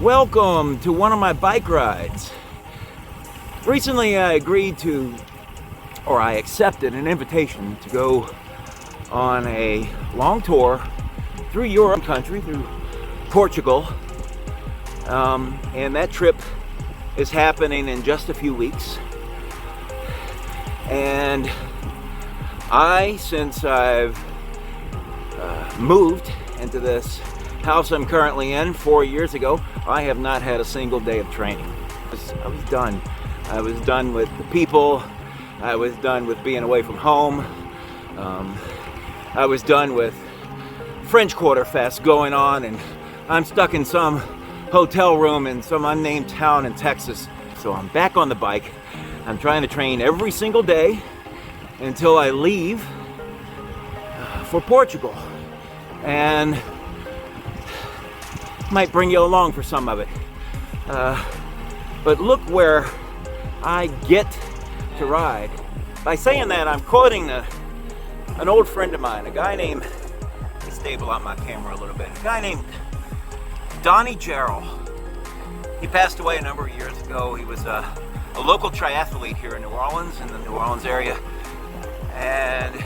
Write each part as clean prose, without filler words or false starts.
Welcome to one of my bike rides. Recently I accepted an invitation to go on a long tour through Europe country, through Portugal. And that trip is happening in just a few weeks. And since I've moved into this house I'm currently in 4 years ago, I have not had a single day of training. I was done. I was done with the people. I was done with being away from home. I was done with French Quarter Fest going on, and I'm stuck in some hotel room in some unnamed town in Texas. So I'm back on the bike. I'm trying to train every single day until I leave for Portugal. And might bring you along for some of it. But look where I get to ride. By saying that, I'm quoting an old friend of mine, a guy named, let me stable out my camera a little bit, a guy named Donnie Jarrell. He passed away a number of years ago. He was a local triathlete here in New Orleans, in the New Orleans area. And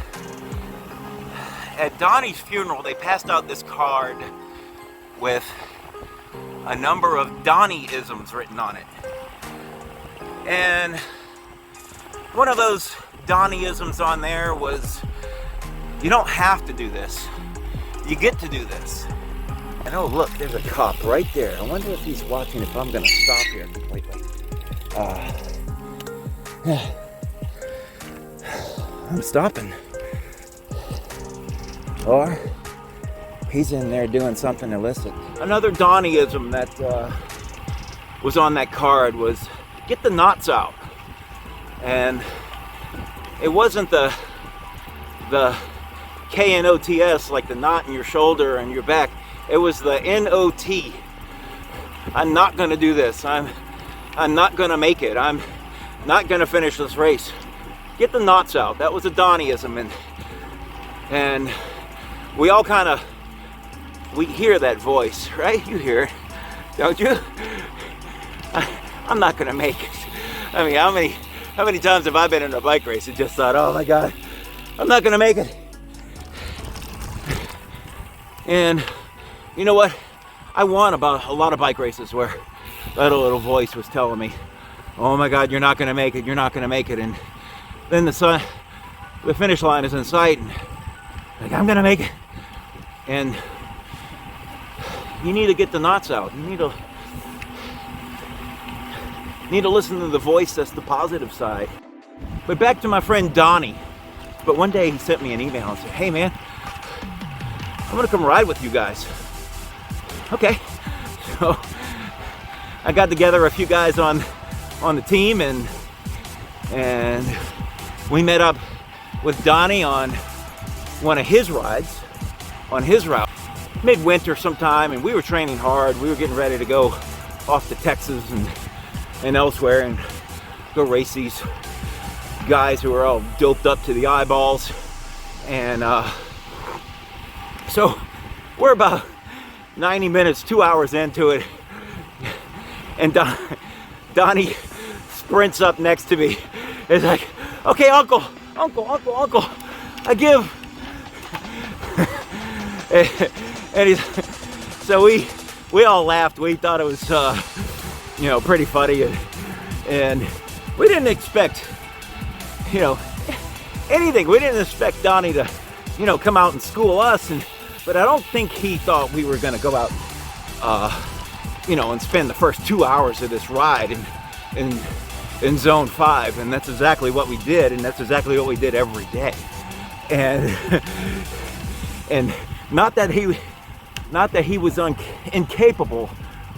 at Donnie's funeral, they passed out this card with a number of Donnie-isms written on it. And one of those Donnie-isms on there was, you don't have to do this, you get to do this. And oh look, there's a cop right there. I wonder if he's watching, if I'm gonna stop here completely. I'm stopping. Or he's in there doing something illicit. Another Donnie-ism that was on that card was, get the knots out. And it wasn't the K-N-O-T-S, like the knot in your shoulder and your back. It was the N-O-T. I'm not gonna do this. I'm not gonna make it. I'm not gonna finish this race. Get the knots out. That was a Donnie-ism. And we all kind of, we hear that voice, right? You hear it, don't you? I'm not gonna make it. I mean, how many times have I been in a bike race and just thought, oh my God, I'm not gonna make it. And you know what? I won about a lot of bike races where that little voice was telling me, oh my God, you're not gonna make it, you're not gonna make it. And then the finish line is in sight, and like, I'm gonna make it. And you need to get the knots out. You need to listen to the voice that's the positive side. But back to my friend Donnie. But one day he sent me an email and said, hey man, I'm gonna come ride with you guys. Okay. So I got together a few guys on the team, and we met up with Donnie on one of his rides, on his route. Midwinter sometime, and we were training hard. We were getting ready to go off to Texas and elsewhere and go race these guys who are all doped up to the eyeballs. And so we're about 90 minutes, 2 hours into it, and Donnie sprints up next to me. It's like, okay, uncle, I give. And so we all laughed. We thought it was pretty funny, and we didn't expect anything. We didn't expect Donnie to come out and school us, but I don't think he thought we were gonna go out and spend the first 2 hours of this ride in zone 5. And that's exactly what we did, and that's exactly what we did every day. And not that he was incapable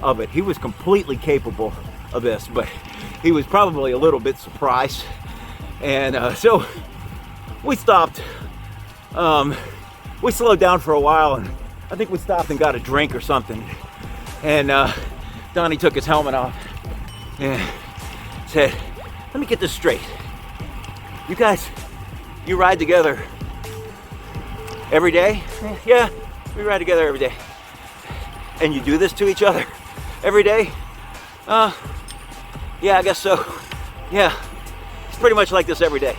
of it. He was completely capable of this, but he was probably a little bit surprised. And so we stopped. We slowed down for a while, and I think we stopped and got a drink or something. And Donnie took his helmet off and said, let me get this straight. You guys, you ride together every day? Yeah, we ride together every day. And you do this to each other? every day? Yeah, I guess so. Yeah, it's pretty much like this every day.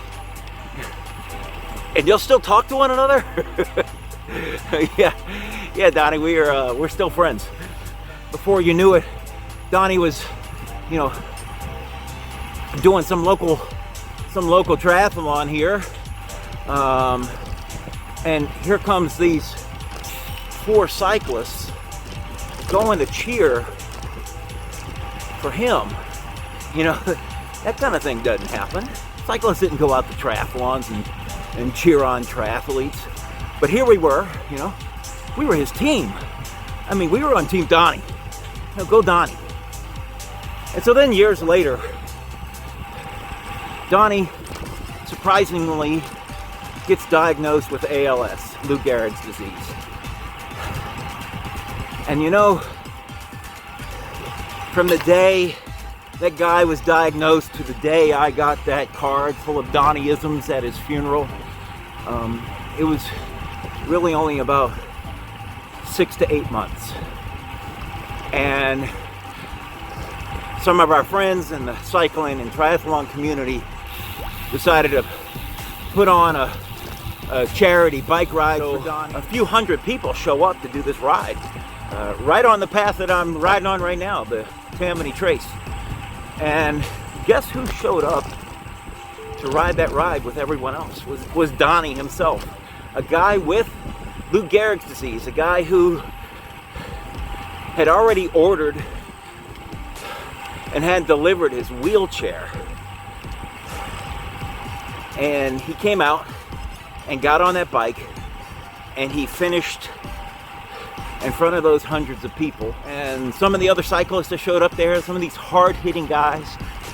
And you'll still talk to one another? Yeah, Donnie, we're still friends. Before you knew it, Donnie was, you know, doing some local triathlon here, and here comes these 4 cyclists going to cheer for him. You know, that kind of thing doesn't happen. Cyclists didn't go out to triathlons and cheer on triathletes, but here we were. You know, we were his team. I mean, we were on Team Donnie. You know, go Donnie. And so then years later, Donnie surprisingly gets diagnosed with ALS, Lou Gehrig's disease. And you know, from the day that guy was diagnosed to the day I got that card full of Donnie-isms at his funeral, it was really only about 6 to 8 months. And some of our friends in the cycling and triathlon community decided to put on a charity bike ride for Donnie. A few hundred people show up to do this ride, right on the path that I'm riding on right now, the Tammany Trace. And guess who showed up to ride that ride with everyone else? Was Donnie himself, a guy with Lou Gehrig's disease, a guy who had already ordered and had delivered his wheelchair. And he came out and got on that bike, and he finished in front of those hundreds of people. And some of the other cyclists that showed up there, some of these hard-hitting guys,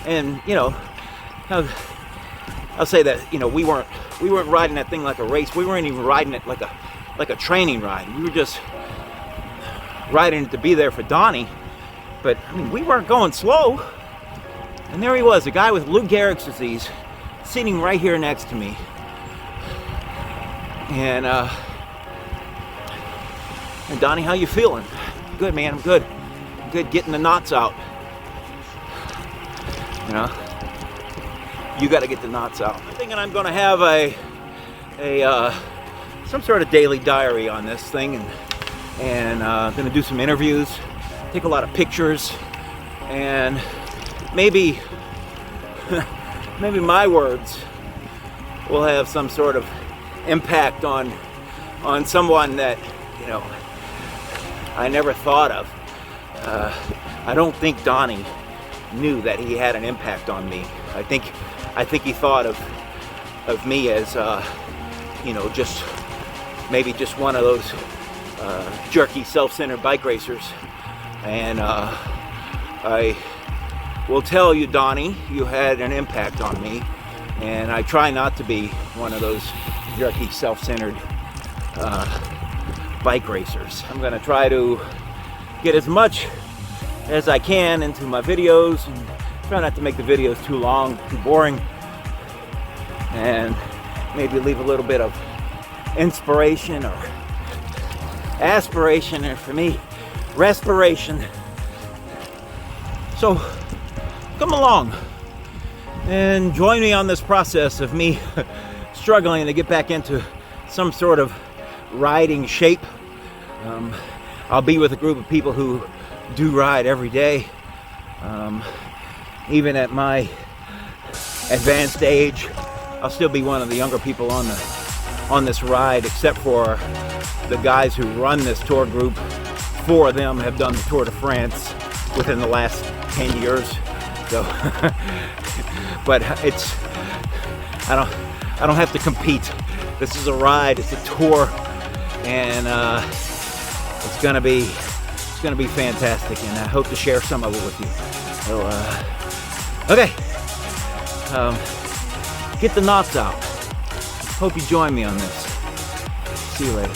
and you know, I'll say that, you know, we weren't riding that thing like a race. We weren't even riding it like a training ride. We were just riding it to be there for Donnie. But I mean, we weren't going slow. And there he was, a guy with Lou Gehrig's disease, sitting right here next to me. And Donnie, how you feeling? Good, man, I'm good. I'm good getting the knots out. You know, you got to get the knots out. I'm thinking I'm going to have some sort of daily diary on this thing, and going to do some interviews, take a lot of pictures, and maybe my words will have some sort of impact on someone that, you know, I never thought of. I don't think Donnie knew that he had an impact on me. I think he thought of me as you know, just maybe just one of those jerky, self-centered bike racers. And I will tell you, Donnie, you had an impact on me, and I try not to be one of those jerky, self-centered bike racers. I'm gonna try to get as much as I can into my videos, and try not to make the videos too long, too boring, and maybe leave a little bit of inspiration or aspiration, and for me, respiration. So come along and join me on this process of me struggling to get back into some sort of riding shape. I'll be with a group of people who do ride every day. Even at my advanced age, I'll still be one of the younger people on this ride, except for the guys who run this tour group. 4 of them have done the Tour de France within the last 10 years. So, but I don't have to compete. This is a ride, it's a tour, and it's gonna be fantastic, and I hope to share some of it with you. So, okay, get the knots out. Hope you join me on this. See you later.